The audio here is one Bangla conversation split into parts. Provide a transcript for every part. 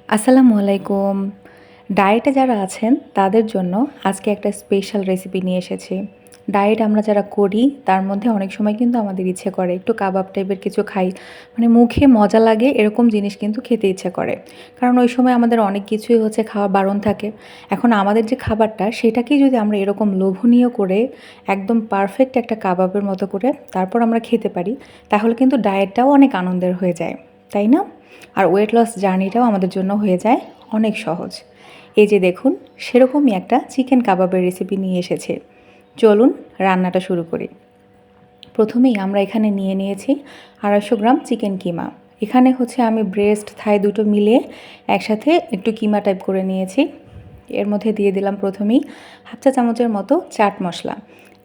আসসালামু আলাইকুম। ডায়েটে যারা আছেন তাদের জন্য আজকে একটা স্পেশাল রেসিপি নিয়ে এসেছি। ডায়েট আমরা যারা করি তার মধ্যে অনেক সময় কিন্তু আমাদের ইচ্ছে করে একটু কাবাব টাইপের কিছু খাই। মানে মুখে মজা লাগে এরকম জিনিস কিন্তু খেতে ইচ্ছে করে। কারণ ওই সময় আমাদের অনেক কিছুই হচ্ছে খাওয়া বারণ থাকে। এখন আমাদের যে খাবারটা সেটাকেই যদি আমরা এরকম লোভনীয় করে একদম পারফেক্ট একটা কাবাবের মতো করে তারপর আমরা খেতে পারি, তাহলে কিন্তু ডায়েটটাও অনেক আনন্দের হয়ে যায়। তাই না? আর ওয়েট লস জার্নিটাও আমাদের জন্য হয়ে যায় অনেক সহজ। এই যে দেখুন, সেরকমই একটা চিকেন কাবাবের রেসিপি নিয়ে এসেছে। চলুন রান্নাটা শুরু করি। প্রথমেই আমরা এখানে নিয়ে নিয়েছি 250 গ্রাম চিকেন কিমা। এখানে হচ্ছে আমি ব্রেস্ট থাই দুটো মিলিয়ে একসাথে একটু কিমা টাইপ করে নিয়েছি। এর মধ্যে দিয়ে দিলাম প্রথমেই হাফ চা চামচের মতো চাট মশলা।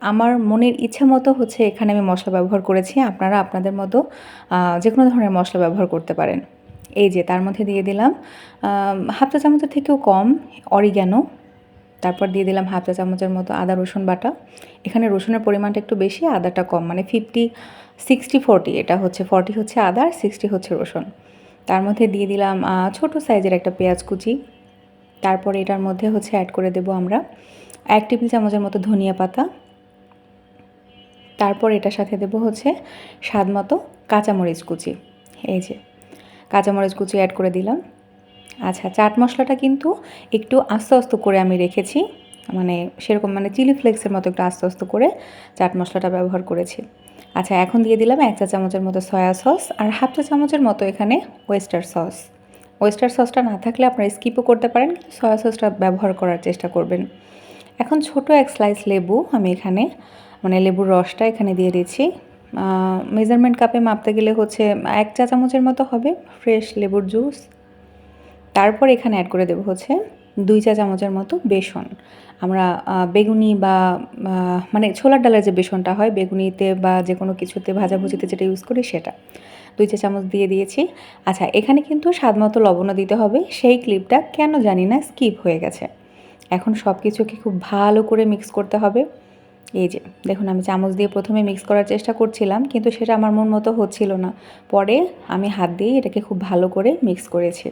আমার মনের ইচ্ছা মতো হচ্ছে এখানে আমি মশলা ব্যবহার করেছি, আপনারা আপনাদের মতো যে কোনো ধরনের মশলা ব্যবহার করতে পারেন। এই যে তার মধ্যে দিয়ে দিলাম হাফ চা চামচের থেকেও কম অরিগ্যানো। তারপর দিয়ে দিলাম হাফ চা চামচের মতো আদা রসুন বাটা। এখানে রসুনের পরিমাণটা একটু বেশি, আদাটা কম, মানে 50-60-40, এটা হচ্ছে 40 হচ্ছে আদা আর 60 হচ্ছে রসুন। তার মধ্যে দিয়ে দিলাম ছোট সাইজের একটা পেঁয়াজ কুচি। তারপরে এটার মধ্যে হচ্ছে অ্যাড করে দেব আমরা 1 টেবিল চামচের মতো ধনিয়া পাতা। তারপর এটার সাথে দেব হচ্ছে স্বাদ মতো কাঁচামরিচ কুচি। এই যে কাঁচামরিচ কুচি অ্যাড করে দিলাম। আচ্ছা, চাট মশলাটা কিন্তু একটু আস্তে আস্তে করে আমি রেখেছি, মানে সেরকম মানে চিলি ফ্লেক্সের মতো একটু আস্তে আস্তে করে চাট মশলাটা ব্যবহার করেছি। আচ্ছা, এখন দিয়ে দিলাম 1 চা চামচের মতো সয়া সস আর হাফ চা চামচের মতো এখানে ওয়েস্টার সস। ওয়েস্টার সসটা না থাকলে আপনারা স্কিপও করতে পারেন, কিন্তু সয়া সসটা ব্যবহার করার চেষ্টা করবেন। এখন ছোট এক স্লাইস লেবু আমি এখানে, মানে লেবুর রসটা এখানে দিয়ে দিচ্ছি। মেজারমেন্ট কাপে মাপতে গেলে হচ্ছে 1 চা চামচের মতো হবে ফ্রেশ লেবুর জুস। তারপর এখানে অ্যাড করে দেবো হচ্ছে 2 চা চামচের মতো বেসন। আমরা বেগুনি বা মানে ছোলার ডালের যে বেসনটা হয় বেগুনিতে বা যে কোনো কিছুতে ভাজাভুজিতে যেটা ইউজ করি সেটা 2 চা চামচ দিয়ে দিয়েছি। আচ্ছা, এখানে কিন্তু স্বাদ মতো লবণও দিতে হবে, সেই ক্লিপটা কেন জানি না স্কিপ হয়ে গেছে। এখন সব কিছুকে খুব ভালো করে মিক্স করতে হবে। এই যে দেখুন, আমি চামচ দিয়ে প্রথমে মিক্স করার চেষ্টা করছিলাম, কিন্তু সেটা আমার মন মতো হচ্ছিল না। পরে আমি হাত দিয়ে এটাকে খুব ভালো করে মিক্স করেছি।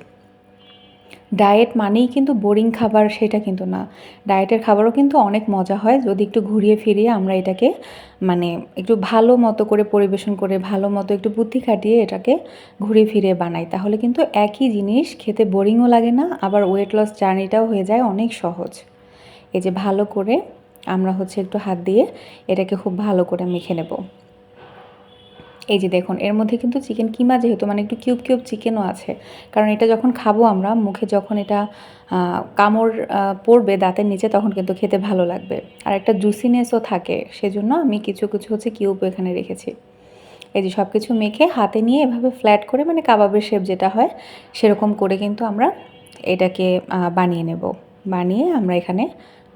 ডায়েট মানেই কিন্তু বোরিং খাবার সেটা কিন্তু না। ডায়েটের খাবারও কিন্তু অনেক মজা হয় যদি একটু ঘুরিয়ে ফিরিয়ে আমরা এটাকে মানে একটু ভালো মতো করে পরিবেশন করে ভালো মতো একটু বুদ্ধি খাটিয়ে এটাকে ঘুরিয়ে ফিরিয়ে বানাই, তাহলে কিন্তু একই জিনিস খেতে বোরিংও লাগে না, আবার ওয়েট লস জার্নিটাও হয়ে যায় অনেক সহজ। এই যে ভালো করে আমরা হচ্ছে একটু হাত দিয়ে এটাকে খুব ভালো করে মেখে নেব। এই যে দেখুন, এর মধ্যে কিন্তু চিকেন কিমা যেহেতু মানে একটু কিউব কিউব চিকেনও আছে, কারণ এটা যখন খাবো আমরা মুখে যখন এটা কামড় পড়বে দাঁতের নিচে তখন কিন্তু খেতে ভালো লাগবে, আর একটা জুসিনেসও থাকে, সেজন্য আমি কিছু কিছু হচ্ছে কিউব এখানে রেখেছি। এই যে সব কিছু মেখে হাতে নিয়ে এভাবে ফ্ল্যাট করে, মানে কাবাবের শেপ যেটা হয় সেরকম করে কিন্তু আমরা এটাকে বানিয়ে নেব। বানিয়ে আমরা এখানে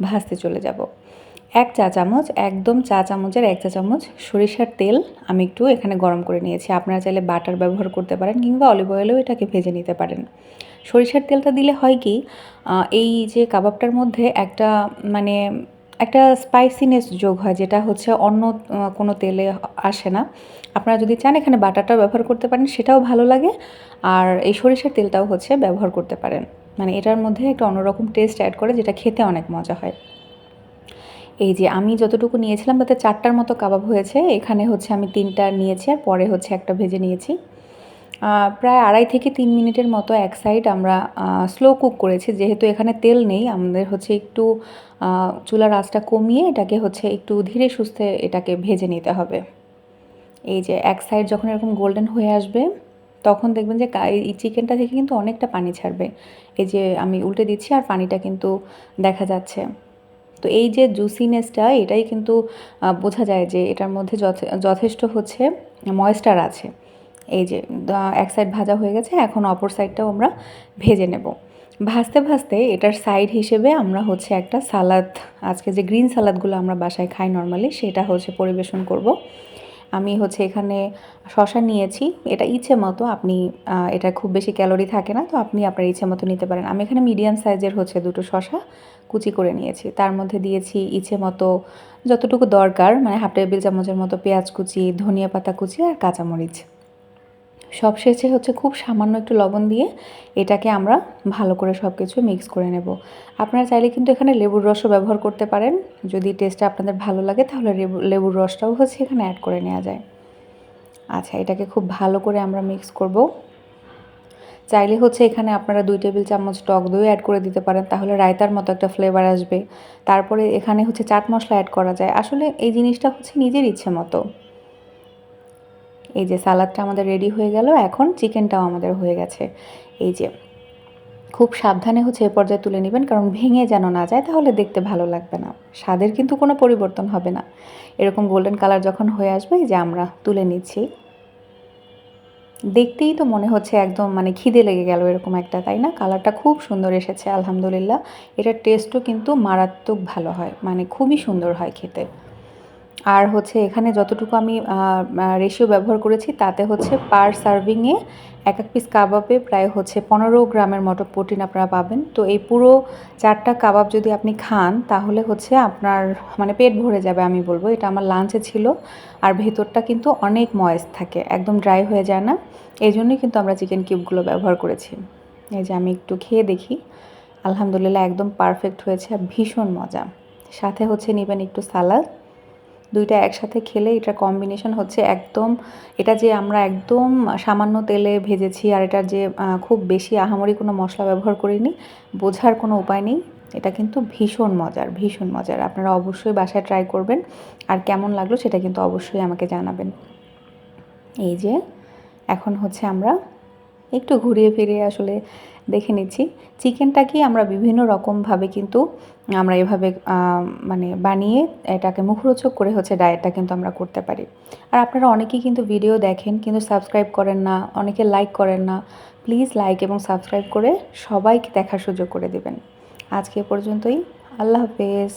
ভাজতে চলে যাব। 1 চা চামচ, একদম চা চামচের 1 চা চামচ সরিষার তেল আমি একটু এখানে গরম করে নিয়েছি। আপনারা চাইলে বাটার ব্যবহার করতে পারেন কিংবা অলিভ অয়েলেও এটাকে ভেজে নিতে পারেন। সরিষার তেলটা দিলে হয় কি, এই যে কাবাবটার মধ্যে একটা মানে একটা স্পাইসিনেস যোগ হয়, যেটা হচ্ছে অন্য কোনো তেলে আসে না। আপনারা যদি চান এখানে বাটারটাও ব্যবহার করতে পারেন, সেটাও ভালো লাগে। আর এই সরিষার তেলটাও হচ্ছে ব্যবহার করতে পারেন, মানে এটার মধ্যে একটা অন্যরকম টেস্ট অ্যাড করে, যেটা খেতে অনেক মজা হয়। এই যে আমি যতটুকু নিয়েছিলাম তাতে 4টার মতো কাবাব হয়েছে, এখানে হচ্ছে আমি 3টা নিয়েছি আর পরে হচ্ছে একটা ভেজে নিয়েছি। প্রায় 2.5 থেকে 3 মিনিটের মতো এক সাইড আমরা স্লো কুক করেছি, যেহেতু এখানে তেল নেই আমাদের হচ্ছে একটু চুলার আঁচটা কমিয়ে এটাকে হচ্ছে একটু ধীরে সুস্থে এটাকে ভেজে নিতে হবে। এই যে এক সাইড যখন এরকম গোল্ডেন হয়ে আসবে তখন দেখবেন যে এই চিকেনটা থেকে কিন্তু অনেকটা পানি ছাড়বে। এই যে আমি উল্টে দিচ্ছি আর পানিটা কিন্তু দেখা যাচ্ছে। তো এই যে জুসিনেসটা এটাই কিন্তু বোঝা যায় যে এটার মধ্যে যথেষ্ট হচ্ছে ময়েশ্চার আছে। এই যে এক সাইড ভাজা হয়ে গেছে, এখন অপর সাইডটাও আমরা ভেজে নেব। ভাজতে ভাজতে এটার সাইড হিসেবে আমরা হচ্ছে একটা সালাদ, আজকে যে গ্রিন সালাদগুলো আমরা বাসায় খাই নর্মালি, সেটা হচ্ছে পরিবেশন করব। আমি হচ্ছে এখানে শসা নিয়েছি, এটা ইচ্ছে মতো আপনি, এটা খুব বেশি ক্যালোরি থাকে না, তো আপনি আপনার ইচ্ছে মতো নিতে পারেন। আমি এখানে মিডিয়াম সাইজের হচ্ছে 2টো শসা কুচি করে নিয়েছি, তার মধ্যে দিয়েছি ইচ্ছে মতো যতটুকু দরকার, মানে হাফ টেবিল চামচের মতো পেঁয়াজ কুচি, ধনিয়া পাতা কুচি আর কাঁচামরিচ। সবশেষে হচ্ছে খুব সামান্য একটু লবণ দিয়ে এটাকে আমরা ভালো করে সব কিছু মিক্স করে নেব। আপনারা চাইলে কিন্তু এখানে লেবুর রসও ব্যবহার করতে পারেন। যদি টেস্টটা আপনাদের ভালো লাগে তাহলে লেবুর রসটাও হচ্ছে এখানে অ্যাড করে নেওয়া যায়। আচ্ছা, এটাকে খুব ভালো করে আমরা মিক্স করব। চাইলে হচ্ছে এখানে আপনারা 2 টেবিল চামচ টক দই অ্যাড করে দিতে পারেন, তাহলে রায়তার মতো একটা ফ্লেভার আসবে। তারপরে এখানে হচ্ছে চাট মশলা অ্যাড করা যায়। আসলে এই জিনিসটা হচ্ছে নিজের ইচ্ছে মতো। এই যে সালাদটা আমাদের রেডি হয়ে গেল, এখন চিকেনটাও আমাদের হয়ে গেছে। এই যে খুব সাবধানে হচ্ছে এ পর্যায়ে তুলে নেবেন, কারণ ভেঙে যেন না যায়, তাহলে দেখতে ভালো লাগবে না। স্বাদের কিন্তু কোনো পরিবর্তন হবে না। এরকম গোল্ডেন কালার যখন হয়ে আসবে, এই যে আমরা তুলে নিচ্ছি। দেখতেই তো মনে হচ্ছে একদম মানে খিদে লেগে গেল এরকম একটা, তাই না? কালারটা খুব সুন্দর এসেছে আলহামদুলিল্লাহ। এটার টেস্টও কিন্তু মারাত্মক ভালো হয়, মানে খুবই সুন্দর হয় খেতে। আর হচ্ছে এখানে যতটুকু আমি রেশিও ব্যবহার করেছি তাতে হচ্ছে পার সার্ভিংয়ে এক পিস কাবাবে প্রায় হচ্ছে 15 গ্রামের মতো প্রোটিন আপনারা পাবেন। তো এই পুরো 4টা কাবাব যদি আপনি খান তাহলে হচ্ছে আপনার মানে পেট ভরে যাবে আমি বলবো। এটা আমার লাঞ্চে ছিল। আর ভেতরটা কিন্তু অনেক ময়েস্ট থাকে, একদম ড্রাই হয়ে যায় না। এই জন্যই কিন্তু আমরা চিকেন কিউবগুলো ব্যবহার করেছি। এই যে আমি একটু খেয়ে দেখি। আলহামদুলিল্লাহ একদম পারফেক্ট হয়েছে আর ভীষণ মজা। সাথে হচ্ছে নেবেন একটু সালাদ। 2টা একসাথে খেলে এটার কম্বিনেশন হচ্ছে একদম, এটা যে আমরা একদম সামান্য তেলে ভেজেছি আর এটার যে খুব বেশি আহামরি কোনো মশলা ব্যবহার করিনি, বোঝার কোনো উপায় নেই। এটা কিন্তু ভীষণ মজার, ভীষণ মজার। আপনারা অবশ্যই বাসায় ট্রাই করবেন। আর কেমন লাগলো সেটা কিন্তু অবশ্যই আমাকে জানাবেন। এই যে এখন হচ্ছে আমরা একটু ঘুরিয়ে ফিরিয়ে আসলে দেখে নিচ্ছি। চিকেনটাকে আমরা বিভিন্ন রকমভাবে কিন্তু আমরা এভাবে মানে বানিয়ে এটাকে মুখরোচক করে হচ্ছে ডায়েটটা কিন্তু আমরা করতে পারি। আর আপনারা অনেকেই কিন্তু ভিডিও দেখেন কিন্তু সাবস্ক্রাইব করেন না, অনেকে লাইক করেন না। প্লিজ লাইক এবং সাবস্ক্রাইব করে সবাইকে দেখার সুযোগ করে দেবেন। আজকে এ পর্যন্তই। আল্লাহ হাফেজ।